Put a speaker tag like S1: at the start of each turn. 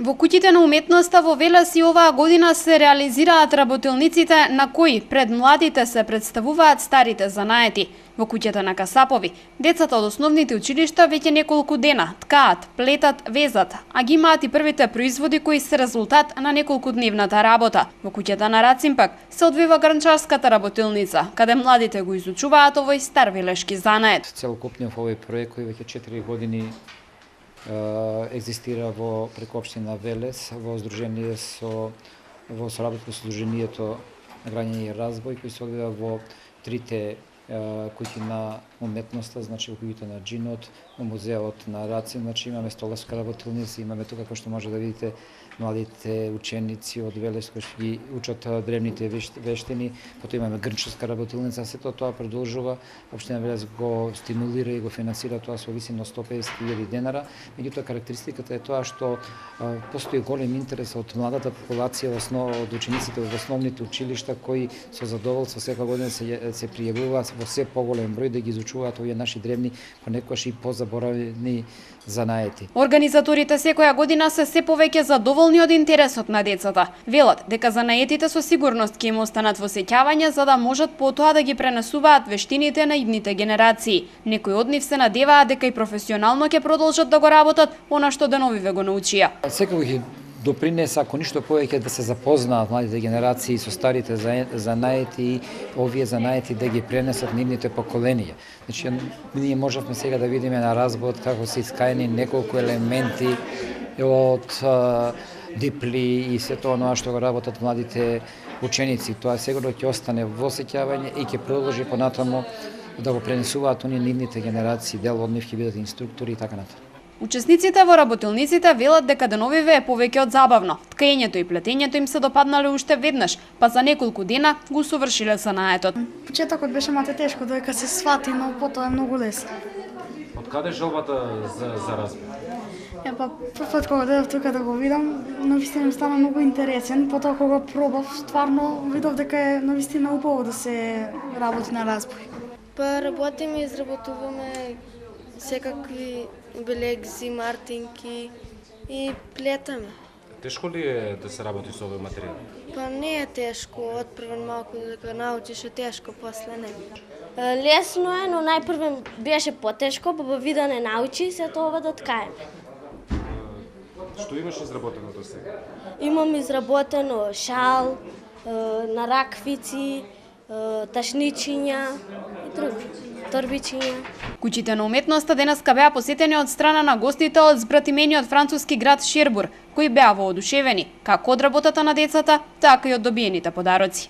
S1: Во куќите на уметноста во Велес и оваа година се реализираат работилниците на кои пред младите се представуваат старите занаети. Во куќата на касапови, децата од основните училишта веќе неколку дена ткаат, плетат, везат, а ги имаат и првите производи кои се резултат на неколкудневната работа. Во куќата на Рацин пак се одвива гранчарската работилница, каде младите го изучуваат овој стар велешки занает.
S2: Целокупниот овој проект кој веќе 4 години екзистира во преку општина Велес во здружение во соработка со Сдруженијето на граѓање и развој кој се одвива во трите куќи на уметноста, значи во куќите на Джинот, во музеот на Рацин, значи имаме столарска работилница, имаме тука како што може да видите младите ученици од Велес кои ги учат древните вештини, потоа имаме грнчарска работилница, сето тоа продолжува, општина Велес го стимулира и го финансира тоа со висина 150.000 денара, меѓутоа карактеристиката е тоа што постои голем интерес од младата популација, од учениците во основните училишта кои со задоволство секоја година се пријавуваат во се поголем број да ги изучуваат овие наши древни, понекогаш и позаборавени занаети.
S1: Организаторите секоја година се повеќе задоволни од интересот на децата. Велат дека занаетите со сигурност ќе им останат во сеќавање за да можат потоа да ги пренесуваат вештините на идните генерации. Некои од нив се надеваат дека и професионално ќе продолжат да го работат она што деновиве го научија.
S2: Секој ќе допринесе, ако ништо повеќе, да се запознаат младите генерации со старите занаети и овие занаети да ги пренесат нивните поколенија. Значи, ние можевме сега да видиме на разборот како се искаени неколку елементи од дипли и сето оноа што го работат младите ученици. Тоа сигурно ќе остане во сеќавање и ќе продолжи понатаму да го пренесуваат оние нивните генерации, дел од нив ќе бидат инструктори и така натаму.
S1: Учесниците во работилниците велат дека деновиве е повеќе од забавно. Ткаењето и плетењето им се допаднале уште веднаш, па за неколку дена го усовршиле занаетот.
S3: Почетокот беше мате тешко, додека се свати, но потоа е многу лесно.
S4: Од каде желбата за разбор?
S3: Првпат кога дојдов тука да го видам, навистина ми стана многу интересен. Потоа кога пробав, стварно видов дека е навистина убаво да се работи на разбој.
S5: Работиме и изработуваме секакви белегзи, мартинки и плетаме.
S4: Тешко ли е да се работи со овој материјал?
S5: Не е тешко, одпрвен малку дека научиш е тешко, после не.
S6: Лесно е, но најпрвен беше потешко, па вида не научи се тоа да ткаеме.
S4: Што имаш изработено до сега?
S6: Имам изработено шал, на раквици, ташничиња и други, торбичиња.
S1: Куќите на уметноста денеска беа посетени од страна на гостите од збратимениот француски град Шербур, кои беа воодушевени како од работата на децата, така и од добиените подароци.